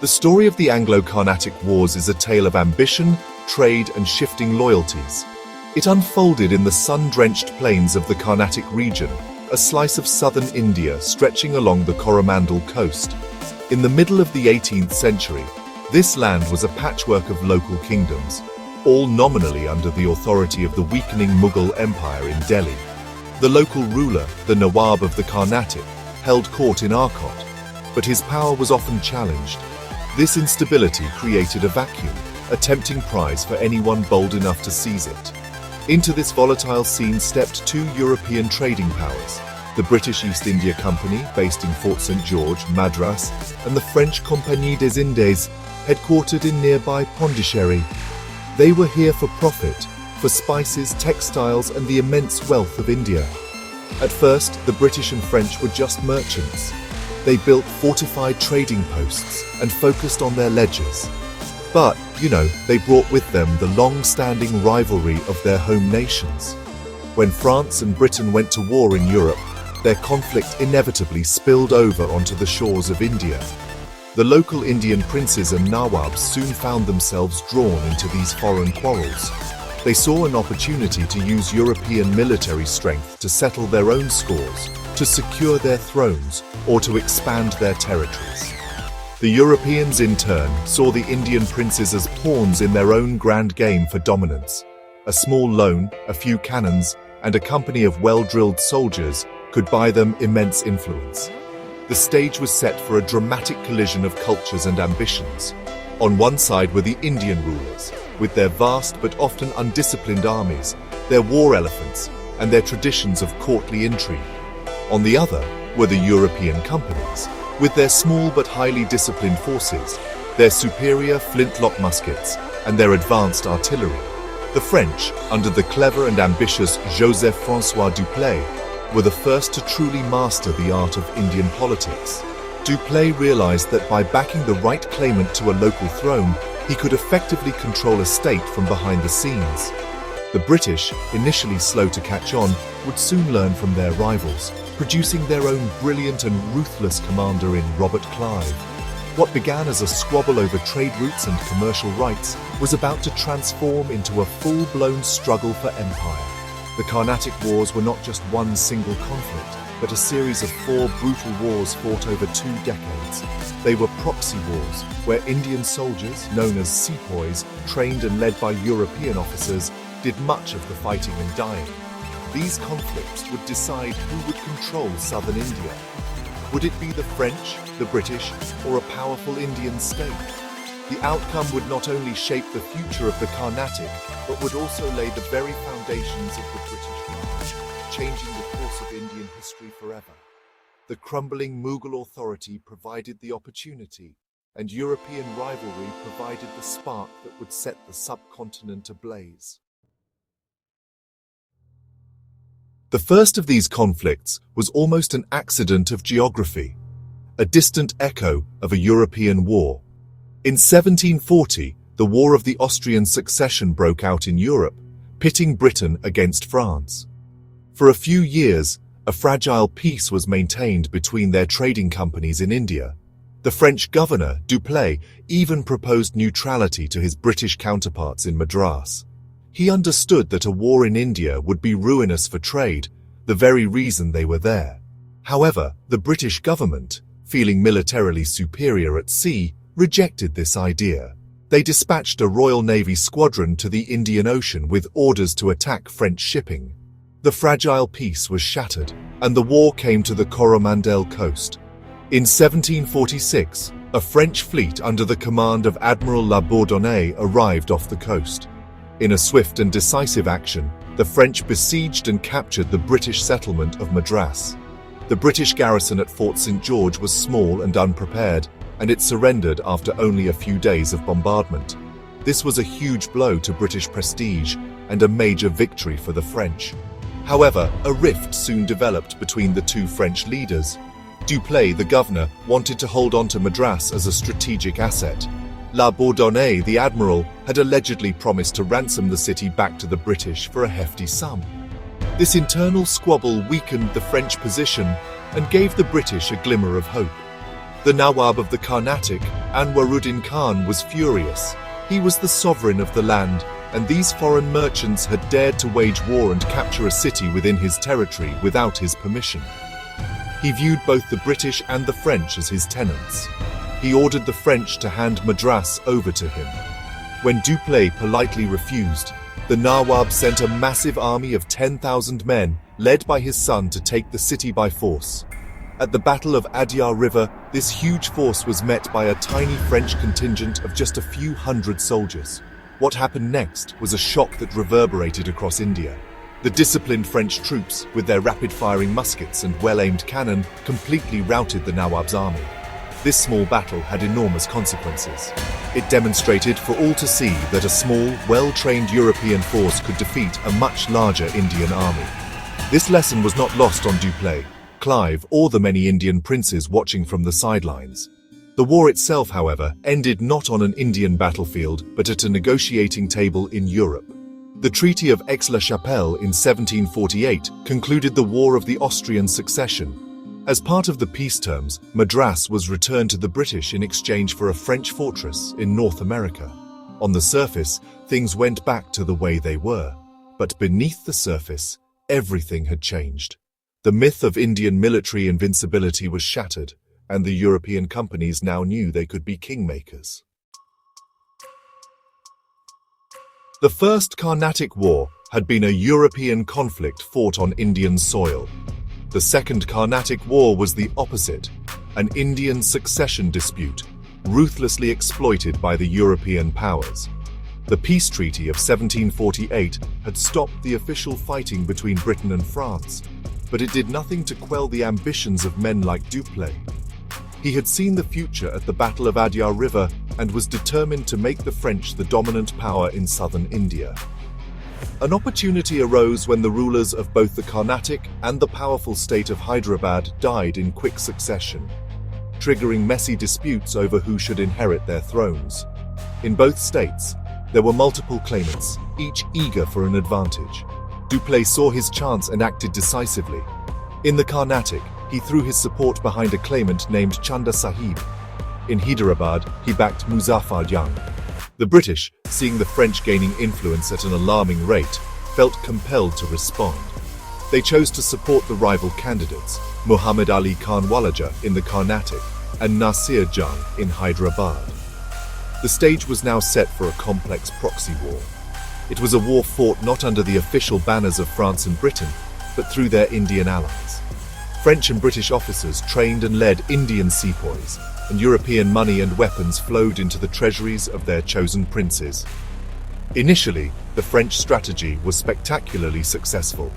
The story of the Anglo-Carnatic Wars is a tale of ambition, trade, and shifting loyalties. It unfolded in the sun-drenched plains of the Carnatic region, a slice of southern India stretching along the Coromandel coast. In the middle of the 18th century, this land was a patchwork of local kingdoms, all nominally under the authority of the weakening Mughal Empire in Delhi. The local ruler, the Nawab of the Carnatic, held court in Arcot, but his power was often challenged. This instability created a vacuum, a tempting prize for anyone bold enough to seize it. Into this volatile scene stepped two European trading powers, the British East India Company, based in Fort St. George, Madras, and the French Compagnie des Indes, headquartered in nearby Pondicherry. They were here for profit, for spices, textiles, and the immense wealth of India. At first, the British and French were just merchants. They built fortified trading posts and focused on their ledgers. But, they brought with them the long-standing rivalry of their home nations. When France and Britain went to war in Europe, their conflict inevitably spilled over onto the shores of India. The local Indian princes and nawabs soon found themselves drawn into these foreign quarrels. They saw an opportunity to use European military strength to settle their own scores, to secure their thrones, or to expand their territories. The Europeans, in turn, saw the Indian princes as pawns in their own grand game for dominance. A small loan, a few cannons, and a company of well-drilled soldiers could buy them immense influence. The stage was set for a dramatic collision of cultures and ambitions. On one side were the Indian rulers, with their vast but often undisciplined armies, their war elephants, and their traditions of courtly intrigue. On the other were the European companies, with their small but highly disciplined forces, their superior flintlock muskets, and their advanced artillery. The French, under the clever and ambitious Joseph-François Duplessis, were the first to truly master the art of Indian politics. Duplessis realized that by backing the right claimant to a local throne, he could effectively control a state from behind the scenes. The British, initially slow to catch on, would soon learn from their rivals, producing their own brilliant and ruthless commander in Robert Clive. What began as a squabble over trade routes and commercial rights was about to transform into a full-blown struggle for empire. The Carnatic Wars were not just one single conflict, but a series of 4 brutal wars fought over 2 decades. They were proxy wars, where Indian soldiers, known as sepoys, trained and led by European officers, did much of the fighting and dying. These conflicts would decide who would control southern India. Would it be the French, the British, or a powerful Indian state? The outcome would not only shape the future of the Carnatic, but would also lay the very foundations of the British Raj, changing the course of Indian history forever. The crumbling Mughal authority provided the opportunity, and European rivalry provided the spark that would set the subcontinent ablaze. The first of these conflicts was almost an accident of geography, a distant echo of a European war. In 1740, the War of the Austrian Succession broke out in Europe, pitting Britain against France. For a few years, a fragile peace was maintained between their trading companies in India. The French governor, Duplessis, even proposed neutrality to his British counterparts in Madras. He understood that a war in India would be ruinous for trade, the very reason they were there. However, the British government, feeling militarily superior at sea, rejected this idea. They dispatched a Royal Navy squadron to the Indian Ocean with orders to attack French shipping. The fragile peace was shattered, and the war came to the Coromandel coast. In 1746, a French fleet under the command of Admiral La Bourdonnais arrived off the coast. In a swift and decisive action, the French besieged and captured the British settlement of Madras. The British garrison at Fort St. George was small and unprepared, and it surrendered after only a few days of bombardment. This was a huge blow to British prestige and a major victory for the French. However, a rift soon developed between the two French leaders. Duplessis, the governor, wanted to hold on to Madras as a strategic asset. La Bourdonnais, the admiral, had allegedly promised to ransom the city back to the British for a hefty sum. This internal squabble weakened the French position and gave the British a glimmer of hope. The Nawab of the Carnatic, Anwaruddin Khan, was furious. He was the sovereign of the land, and these foreign merchants had dared to wage war and capture a city within his territory without his permission. He viewed both the British and the French as his tenants. He ordered the French to hand Madras over to him. When Dupleix politely refused, the Nawab sent a massive army of 10,000 men, led by his son, to take the city by force. At the Battle of Adyar River, this huge force was met by a tiny French contingent of just a few hundred soldiers. What happened next was a shock that reverberated across India. The disciplined French troops, with their rapid-firing muskets and well-aimed cannon, completely routed the Nawab's army. This small battle had enormous consequences. It demonstrated for all to see that a small, well-trained European force could defeat a much larger Indian army. This lesson was not lost on Dupleix, Clive, or the many Indian princes watching from the sidelines. The war itself, however, ended not on an Indian battlefield, but at a negotiating table in Europe. The Treaty of Aix-la-Chapelle in 1748 concluded the War of the Austrian Succession. As part of the peace terms, Madras was returned to the British in exchange for a French fortress in North America. On the surface, things went back to the way they were. But beneath the surface, everything had changed. The myth of Indian military invincibility was shattered, and the European companies now knew they could be kingmakers. The First Carnatic War had been a European conflict fought on Indian soil. The Second Carnatic War was the opposite, an Indian succession dispute, ruthlessly exploited by the European powers. The peace treaty of 1748 had stopped the official fighting between Britain and France, but it did nothing to quell the ambitions of men like Dupleix. He had seen the future at the Battle of Adyar River and was determined to make the French the dominant power in southern India. An opportunity arose when the rulers of both the Carnatic and the powerful state of Hyderabad died in quick succession, triggering messy disputes over who should inherit their thrones. In both states, there were multiple claimants, each eager for an advantage. Dupleix saw his chance and acted decisively. In the Carnatic, he threw his support behind a claimant named Chanda Sahib. In Hyderabad, he backed Muzaffar Jung. The British, seeing the French gaining influence at an alarming rate, felt compelled to respond. They chose to support the rival candidates, Muhammad Ali Khan Walaja in the Carnatic and Nasir Jung in Hyderabad. The stage was now set for a complex proxy war. It was a war fought not under the official banners of France and Britain, but through their Indian allies. French and British officers trained and led Indian sepoys, and European money and weapons flowed into the treasuries of their chosen princes. Initially, the French strategy was spectacularly successful.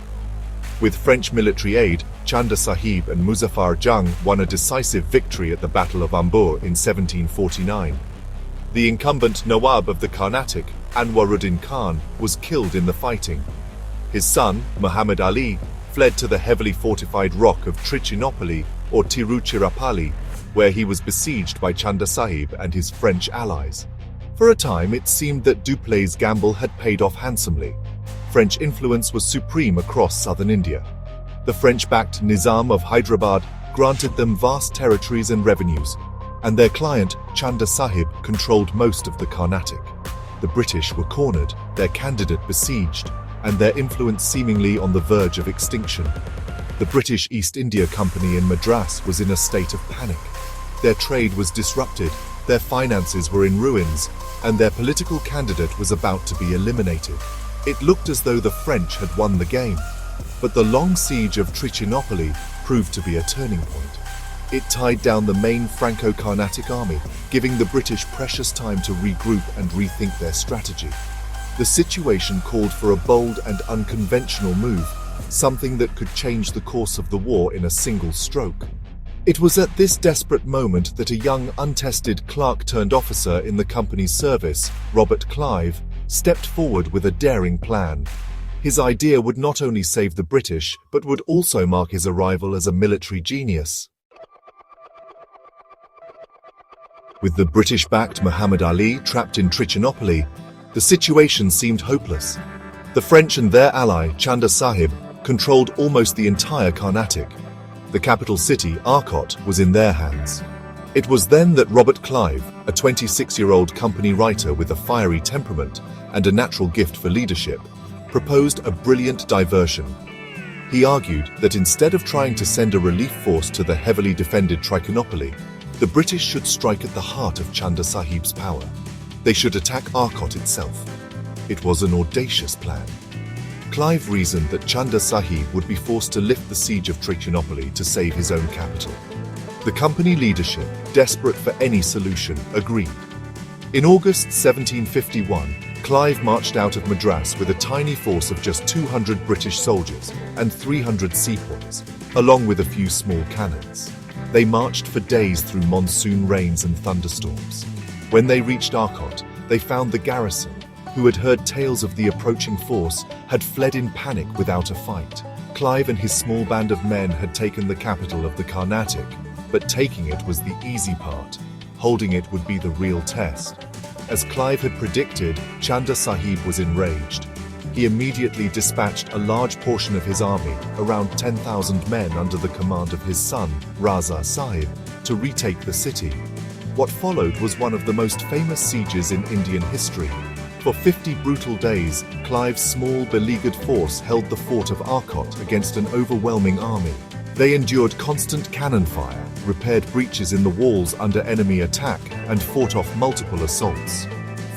With French military aid, Chanda Sahib and Muzaffar Jung won a decisive victory at the Battle of Ambur in 1749. The incumbent Nawab of the Carnatic, Anwaruddin Khan, was killed in the fighting. His son, Muhammad Ali, fled to the heavily fortified rock of Trichinopoli or Tiruchirappalli, where he was besieged by Chanda Sahib and his French allies. For a time, it seemed that Dupleix's gamble had paid off handsomely. French influence was supreme across southern India. The French-backed Nizam of Hyderabad granted them vast territories and revenues, and their client, Chanda Sahib, controlled most of the Carnatic. The British were cornered, their candidate besieged, and their influence seemingly on the verge of extinction. The British East India Company in Madras was in a state of panic. Their trade was disrupted, their finances were in ruins, and their political candidate was about to be eliminated. It looked as though the French had won the game, but the long siege of Trichinopoli proved to be a turning point. It tied down the main Franco-Carnatic army, giving the British precious time to regroup and rethink their strategy. The situation called for a bold and unconventional move, something that could change the course of the war in a single stroke. It was at this desperate moment that a young, untested clerk-turned-officer in the company's service, Robert Clive, stepped forward with a daring plan. His idea would not only save the British, but would also mark his arrival as a military genius. With the British-backed Muhammad Ali trapped in Trichinopoli, the situation seemed hopeless. The French and their ally, Chanda Sahib, controlled almost the entire Carnatic. The capital city, Arcot, was in their hands. It was then that Robert Clive, a 26-year-old company writer with a fiery temperament and a natural gift for leadership, proposed a brilliant diversion. He argued that instead of trying to send a relief force to the heavily defended Trichinopoli, the British should strike at the heart of Chunda Sahib's power. They should attack Arcot itself. It was an audacious plan. Clive reasoned that Chunda Sahib would be forced to lift the siege of Trichinopoli to save his own capital. The company leadership, desperate for any solution, agreed. In August 1751, Clive marched out of Madras with a tiny force of just 200 British soldiers and 300 sepoys, along with a few small cannons. They marched for days through monsoon rains and thunderstorms. When they reached Arcot, they found the garrison, who had heard tales of the approaching force, had fled in panic without a fight. Clive and his small band of men had taken the capital of the Carnatic, but taking it was the easy part. Holding it would be the real test. As Clive had predicted, Chunda Sahib was enraged. He immediately dispatched a large portion of his army, around 10,000 men under the command of his son, Raza Sahib, to retake the city. What followed was one of the most famous sieges in Indian history. For 50 brutal days, Clive's small beleaguered force held the fort of Arcot against an overwhelming army. They endured constant cannon fire, repaired breaches in the walls under enemy attack, and fought off multiple assaults.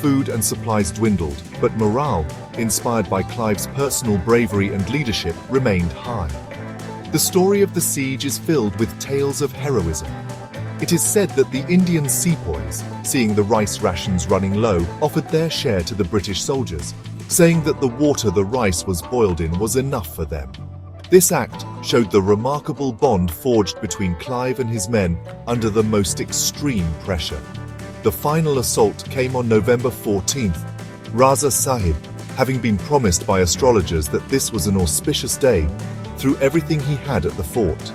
Food and supplies dwindled, but morale, inspired by Clive's personal bravery and leadership, remained high. The story of the siege is filled with tales of heroism. It is said that the Indian sepoys, seeing the rice rations running low, offered their share to the British soldiers, saying that the water the rice was boiled in was enough for them. This act showed the remarkable bond forged between Clive and his men under the most extreme pressure. The final assault came on November 14th. Raza Sahib, having been promised by astrologers that this was an auspicious day, threw everything he had at the fort.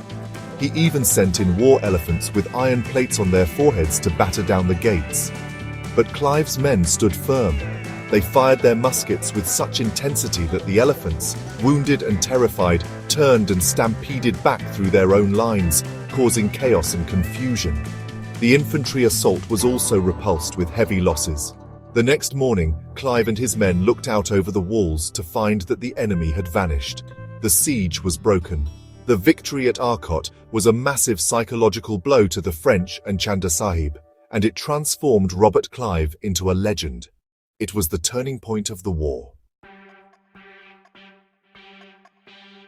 He even sent in war elephants with iron plates on their foreheads to batter down the gates. But Clive's men stood firm. They fired their muskets with such intensity that the elephants, wounded and terrified, turned and stampeded back through their own lines, causing chaos and confusion. The infantry assault was also repulsed with heavy losses. The next morning, Clive and his men looked out over the walls to find that the enemy had vanished. The siege was broken. The victory at Arcot was a massive psychological blow to the French and Chunda Sahib, and it transformed Robert Clive into a legend. It was the turning point of the war.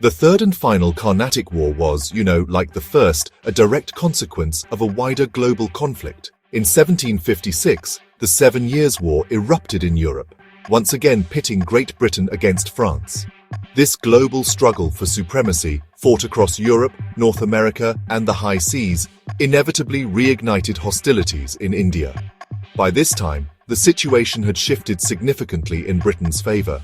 The third and final Carnatic War was, like the first, a direct consequence of a wider global conflict. In 1756, the 7 Years' War erupted in Europe, once again pitting Great Britain against France. This global struggle for supremacy, fought across Europe, North America, and the high seas, inevitably reignited hostilities in India. By this time, the situation had shifted significantly in Britain's favor.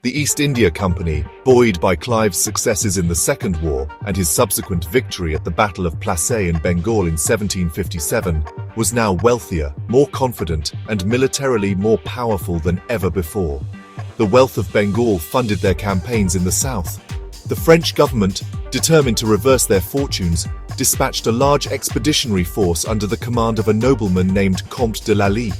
The East India Company, buoyed by Clive's successes in the Second War and his subsequent victory at the Battle of Plassey in Bengal in 1757, was now wealthier, more confident, and militarily more powerful than ever before. The wealth of Bengal funded their campaigns in the south. The French government, determined to reverse their fortunes, dispatched a large expeditionary force under the command of a nobleman named Comte de Lally.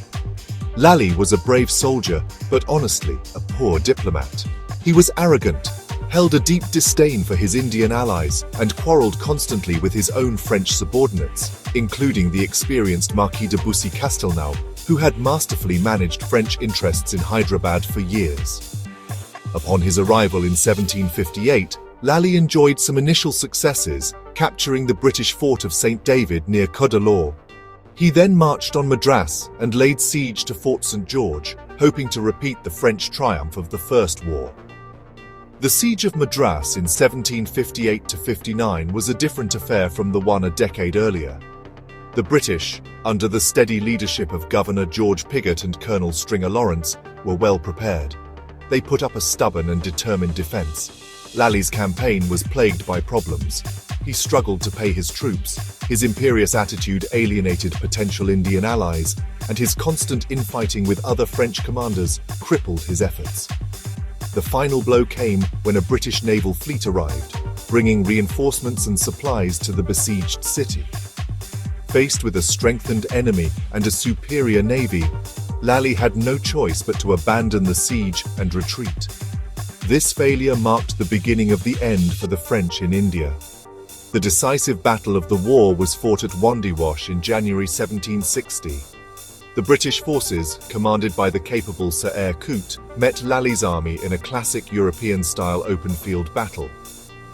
Lally was a brave soldier, but honestly, a poor diplomat. He was arrogant, held a deep disdain for his Indian allies, and quarreled constantly with his own French subordinates, including the experienced Marquis de Bussy-Castelnau, who had masterfully managed French interests in Hyderabad for years. Upon his arrival in 1758, Lally enjoyed some initial successes, capturing the British fort of St. David near Cuddalore. He then marched on Madras and laid siege to Fort St. George, hoping to repeat the French triumph of the First War. The siege of Madras in 1758–59 was a different affair from the one a decade earlier. The British, under the steady leadership of Governor George Pigott and Colonel Stringer Lawrence, were well prepared. They put up a stubborn and determined defense. Lally's campaign was plagued by problems. He struggled to pay his troops, his imperious attitude alienated potential Indian allies, and his constant infighting with other French commanders crippled his efforts. The final blow came when a British naval fleet arrived, bringing reinforcements and supplies to the besieged city. Faced with a strengthened enemy and a superior navy, Lally had no choice but to abandon the siege and retreat. This failure marked the beginning of the end for the French in India. The decisive battle of the war was fought at Wandiwash in January 1760. The British forces, commanded by the capable Sir Eyre Coote, met Lally's army in a classic European-style open-field battle.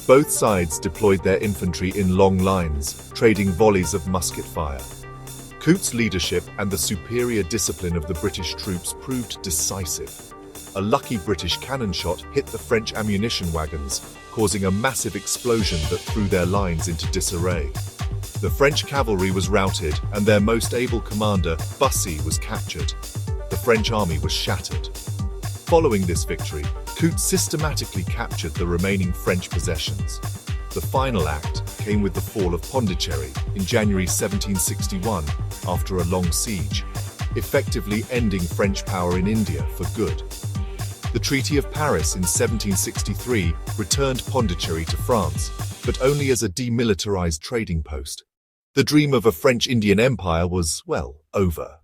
Both sides deployed their infantry in long lines, trading volleys of musket fire. Coote's leadership and the superior discipline of the British troops proved decisive. A lucky British cannon shot hit the French ammunition wagons, causing a massive explosion that threw their lines into disarray. The French cavalry was routed, and their most able commander, Bussy, was captured. The French army was shattered. Following this victory, Coote systematically captured the remaining French possessions. The final act came with the fall of Pondicherry in January 1761 after a long siege, effectively ending French power in India for good. The Treaty of Paris in 1763 returned Pondicherry to France, but only as a demilitarized trading post. The dream of a French Indian Empire was, well, over.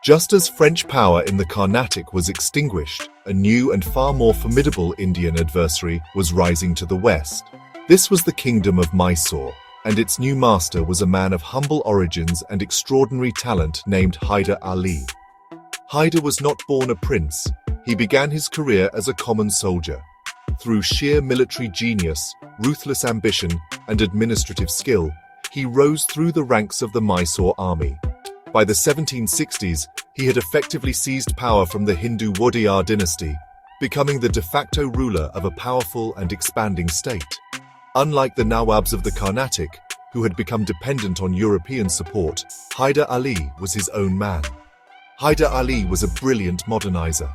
Just as French power in the Carnatic was extinguished, a new and far more formidable Indian adversary was rising to the west. This was the Kingdom of Mysore, and its new master was a man of humble origins and extraordinary talent named Hyder Ali. Hyder was not born a prince. He began his career as a common soldier. Through sheer military genius, ruthless ambition, and administrative skill, he rose through the ranks of the Mysore army. By the 1760s, he had effectively seized power from the Hindu Wadiyar dynasty, becoming the de facto ruler of a powerful and expanding state. Unlike the Nawabs of the Carnatic, who had become dependent on European support, Hyder Ali was his own man. Hyder Ali was a brilliant modernizer.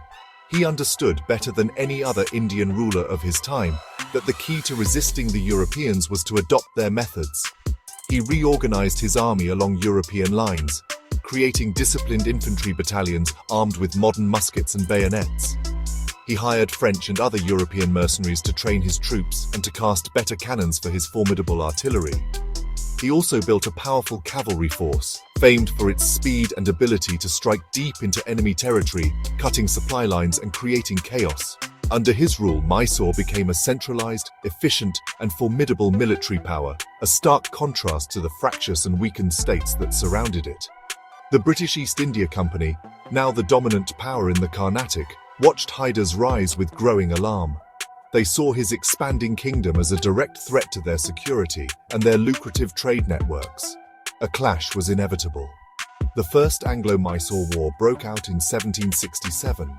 He understood better than any other Indian ruler of his time that the key to resisting the Europeans was to adopt their methods. He reorganized his army along European lines, creating disciplined infantry battalions armed with modern muskets and bayonets. He hired French and other European mercenaries to train his troops and to cast better cannons for his formidable artillery. He also built a powerful cavalry force, famed for its speed and ability to strike deep into enemy territory, cutting supply lines and creating chaos. Under his rule, Mysore became a centralized, efficient, and formidable military power, a stark contrast to the fractious and weakened states that surrounded it. The British East India Company, now the dominant power in the Carnatic, watched Hyder's rise with growing alarm. They saw his expanding kingdom as a direct threat to their security and their lucrative trade networks. A clash was inevitable. The First Anglo-Mysore War broke out in 1767.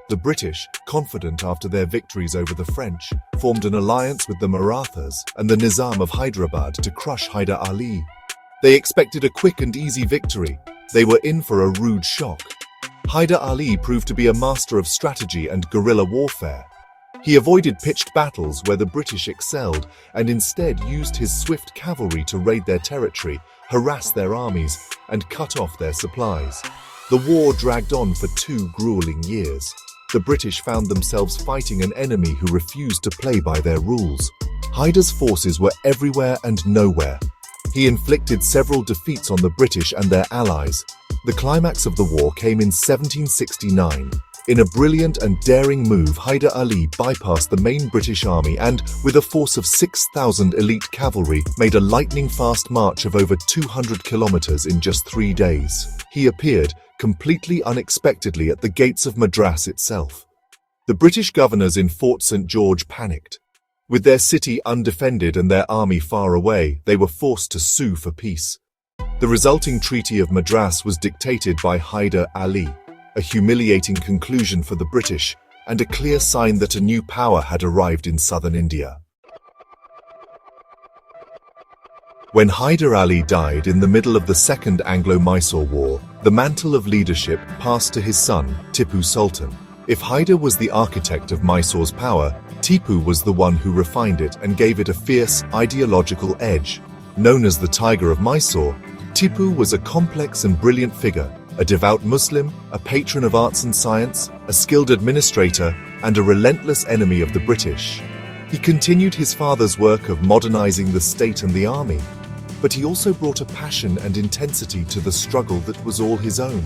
The British, confident after their victories over the French, formed an alliance with the Marathas and the Nizam of Hyderabad to crush Hyder Ali. They expected a quick and easy victory. They were in for a rude shock. Hyder Ali proved to be a master of strategy and guerrilla warfare. He avoided pitched battles where the British excelled and instead used his swift cavalry to raid their territory, harass their armies, and cut off their supplies. The war dragged on for 2 grueling years. The British found themselves fighting an enemy who refused to play by their rules. Hyder's forces were everywhere and nowhere. He inflicted several defeats on the British and their allies. The climax of the war came in 1769. In a brilliant and daring move, Hyder Ali bypassed the main British army and, with a force of 6,000 elite cavalry, made a lightning-fast march of over 200 kilometers in just 3 days. He appeared, completely unexpectedly, at the gates of Madras itself. The British governors in Fort St. George panicked. With their city undefended and their army far away, they were forced to sue for peace. The resulting Treaty of Madras was dictated by Hyder Ali, a humiliating conclusion for the British and a clear sign that a new power had arrived in southern India. When Hyder Ali died in the middle of the Second Anglo-Mysore War, the mantle of leadership passed to his son, Tipu Sultan. If Hyder was the architect of Mysore's power, Tipu was the one who refined it and gave it a fierce, ideological edge. Known as the Tiger of Mysore, Tipu was a complex and brilliant figure, a devout Muslim, a patron of arts and science, a skilled administrator, and a relentless enemy of the British. He continued his father's work of modernizing the state and the army, but he also brought a passion and intensity to the struggle that was all his own.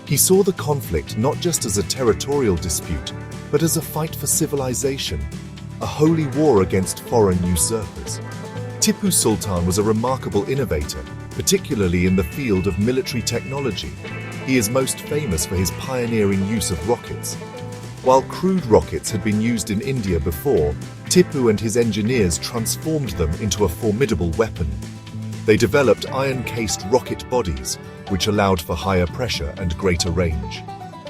He saw the conflict not just as a territorial dispute, but as a fight for civilization, a holy war against foreign usurpers. Tipu Sultan was a remarkable innovator, particularly in the field of military technology. He is most famous for his pioneering use of rockets. While crude rockets had been used in India before, Tipu and his engineers transformed them into a formidable weapon. They developed iron-cased rocket bodies, which allowed for higher pressure and greater range.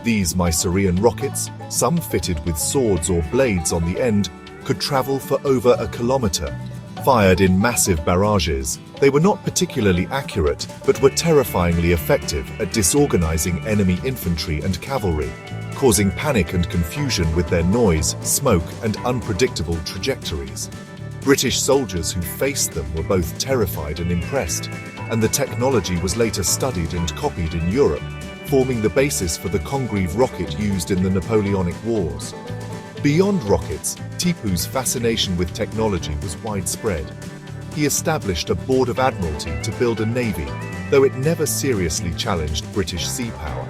These Mysorean rockets, some fitted with swords or blades on the end, could travel for over a kilometer. Fired in massive barrages, they were not particularly accurate, but were terrifyingly effective at disorganizing enemy infantry and cavalry, causing panic and confusion with their noise, smoke, and unpredictable trajectories. British soldiers who faced them were both terrified and impressed, and the technology was later studied and copied in Europe, forming the basis for the Congreve rocket used in the Napoleonic Wars. Beyond rockets, Tipu's fascination with technology was widespread. He established a board of admiralty to build a navy, though it never seriously challenged British sea power.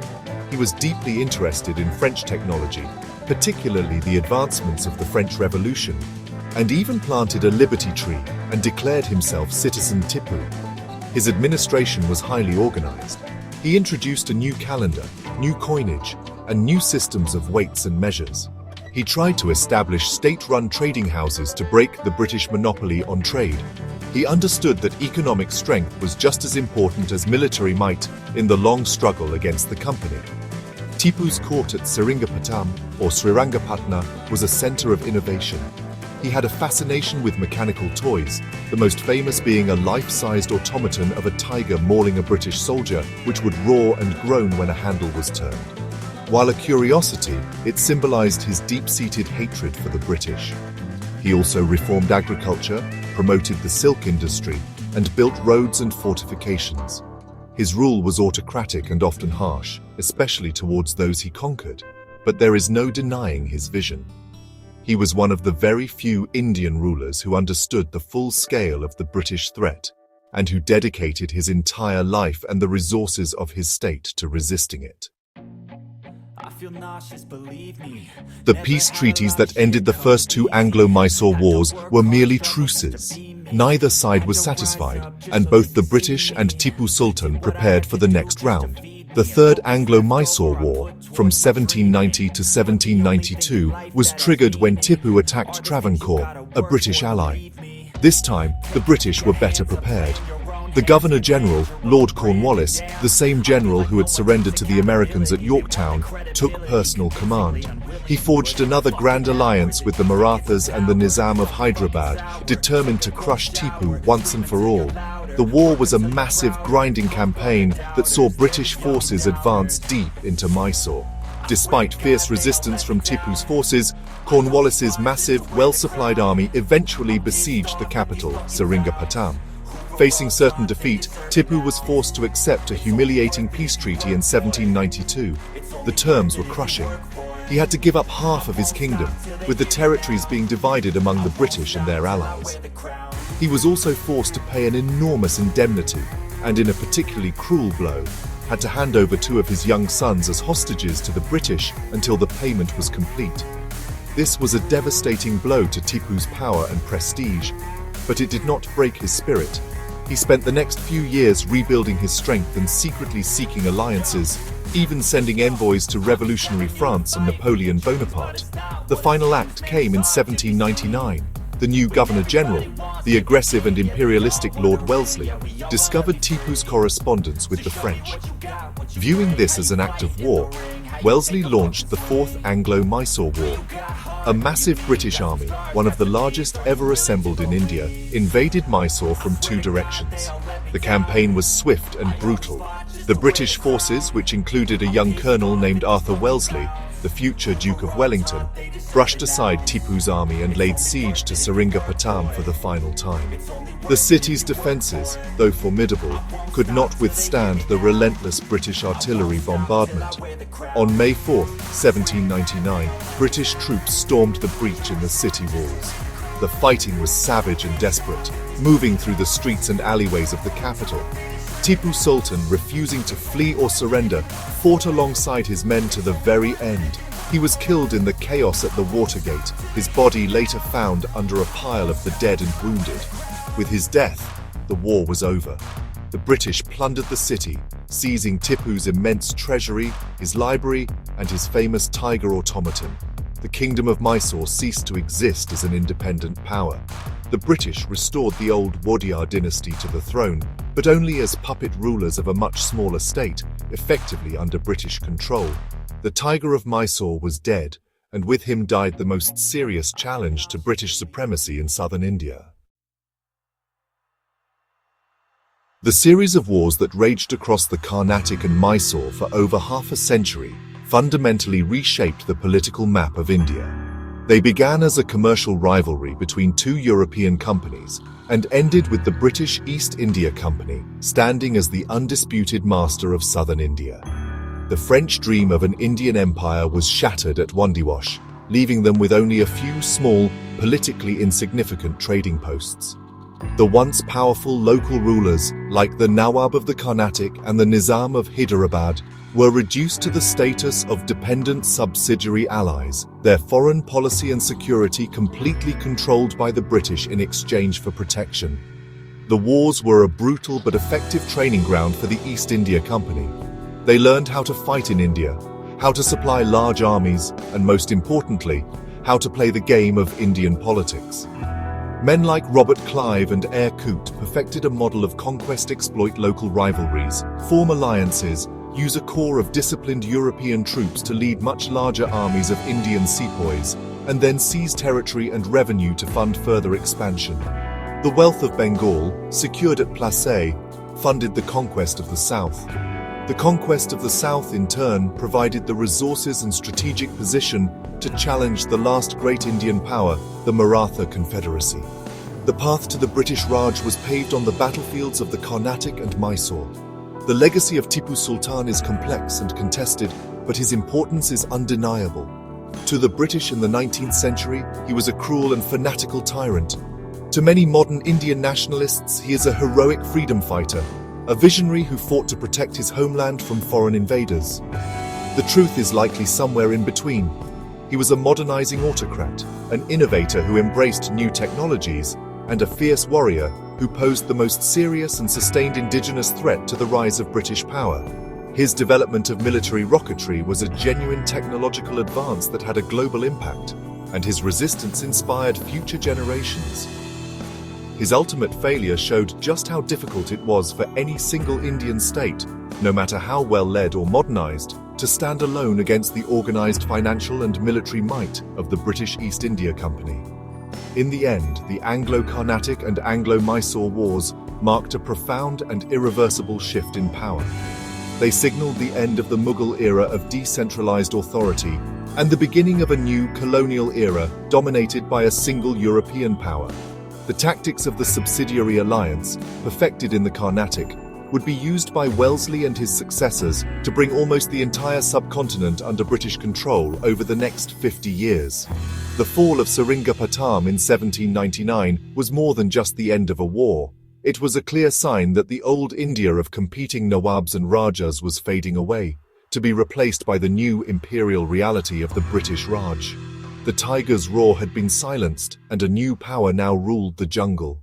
He was deeply interested in French technology, particularly the advancements of the French Revolution, and even planted a liberty tree and declared himself Citizen Tipu. His administration was highly organized. He introduced a new calendar, new coinage, and new systems of weights and measures. He tried to establish state-run trading houses to break the British monopoly on trade. He understood that economic strength was just as important as military might in the long struggle against the company. Tipu's court at Seringapatam, or Srirangapatna, was a center of innovation. He had a fascination with mechanical toys, the most famous being a life-sized automaton of a tiger mauling a British soldier, which would roar and groan when a handle was turned. While a curiosity, it symbolized his deep-seated hatred for the British. He also reformed agriculture, promoted the silk industry, and built roads and fortifications. His rule was autocratic and often harsh, especially towards those he conquered, but there is no denying his vision. He was one of the very few Indian rulers who understood the full scale of the British threat, and who dedicated his entire life and the resources of his state to resisting it. The peace treaties that ended the first two Anglo-Mysore wars were merely truces. Neither side was satisfied, and both the British and Tipu Sultan prepared for the next round. The Third Anglo-Mysore War, from 1790 to 1792, was triggered when Tipu attacked Travancore, a British ally. This time, the British were better prepared. The Governor-General, Lord Cornwallis, the same general who had surrendered to the Americans at Yorktown, took personal command. He forged another grand alliance with the Marathas and the Nizam of Hyderabad, determined to crush Tipu once and for all. The war was a massive, grinding campaign that saw British forces advance deep into Mysore. Despite fierce resistance from Tipu's forces, Cornwallis's massive, well-supplied army eventually besieged the capital, Seringapatam. Facing certain defeat, Tipu was forced to accept a humiliating peace treaty in 1792. The terms were crushing. He had to give up half of his kingdom, with the territories being divided among the British and their allies. He was also forced to pay an enormous indemnity, and in a particularly cruel blow, had to hand over two of his young sons as hostages to the British until the payment was complete. This was a devastating blow to Tipu's power and prestige, but it did not break his spirit. He spent the next few years rebuilding his strength and secretly seeking alliances, even sending envoys to revolutionary France and Napoleon Bonaparte. The final act came in 1799. The new Governor-General, the aggressive and imperialistic Lord Wellesley, discovered Tipu's correspondence with the French. Viewing this as an act of war, Wellesley launched the Fourth Anglo-Mysore War. A massive British army, one of the largest ever assembled in India, invaded Mysore from two directions. The campaign was swift and brutal. The British forces, which included a young colonel named Arthur Wellesley, the future Duke of Wellington, brushed aside Tipu's army and laid siege to Seringapatam for the final time. The city's defences, though formidable, could not withstand the relentless British artillery bombardment. On May 4, 1799, British troops stormed the breach in the city walls. The fighting was savage and desperate, moving through the streets and alleyways of the capital. Tipu Sultan, refusing to flee or surrender, fought alongside his men to the very end. He was killed in the chaos at the Watergate, his body later found under a pile of the dead and wounded. With his death, the war was over. The British plundered the city, seizing Tipu's immense treasury, his library, and his famous tiger automaton. The Kingdom of Mysore ceased to exist as an independent power. The British restored the old Wadiyar dynasty to the throne, but only as puppet rulers of a much smaller state, effectively under British control. The Tiger of Mysore was dead, and with him died the most serious challenge to British supremacy in southern India. The series of wars that raged across the Carnatic and Mysore for over half a century fundamentally reshaped the political map of India. They began as a commercial rivalry between two European companies and ended with the British East India Company standing as the undisputed master of southern India. The French dream of an Indian empire was shattered at Wandiwash, leaving them with only a few small, politically insignificant trading posts. The once powerful local rulers, like the Nawab of the Carnatic and the Nizam of Hyderabad, were reduced to the status of dependent subsidiary allies, their foreign policy and security completely controlled by the British in exchange for protection. The wars were a brutal but effective training ground for the East India Company. They learned how to fight in India, how to supply large armies, and most importantly, how to play the game of Indian politics. Men like Robert Clive and Eyre Coote perfected a model of conquest: exploit local rivalries, form alliances, use a corps of disciplined European troops to lead much larger armies of Indian sepoys, and then seize territory and revenue to fund further expansion. The wealth of Bengal, secured at Plassey, funded the conquest of the south. The conquest of the south, in turn, provided the resources and strategic position to challenge the last great Indian power, the Maratha Confederacy. The path to the British Raj was paved on the battlefields of the Carnatic and Mysore. The legacy of Tipu Sultan is complex and contested, but his importance is undeniable. To the British in the 19th century, he was a cruel and fanatical tyrant. To many modern Indian nationalists, he is a heroic freedom fighter, a visionary who fought to protect his homeland from foreign invaders. The truth is likely somewhere in between. He was a modernizing autocrat, an innovator who embraced new technologies, and a fierce warrior who posed the most serious and sustained indigenous threat to the rise of British power. His development of military rocketry was a genuine technological advance that had a global impact, and his resistance inspired future generations. His ultimate failure showed just how difficult it was for any single Indian state, no matter how well led or modernized, to stand alone against the organized financial and military might of the British East India Company. In the end, the Anglo-Carnatic and Anglo-Mysore wars marked a profound and irreversible shift in power. They signaled the end of the Mughal era of decentralized authority and the beginning of a new colonial era dominated by a single European power. The tactics of the subsidiary alliance, perfected in the Carnatic, would be used by Wellesley and his successors to bring almost the entire subcontinent under British control over the next 50 years. The fall of Seringapatam in 1799 was more than just the end of a war. It was a clear sign that the old India of competing Nawabs and Rajas was fading away, to be replaced by the new imperial reality of the British Raj. The tiger's roar had been silenced, and a new power now ruled the jungle.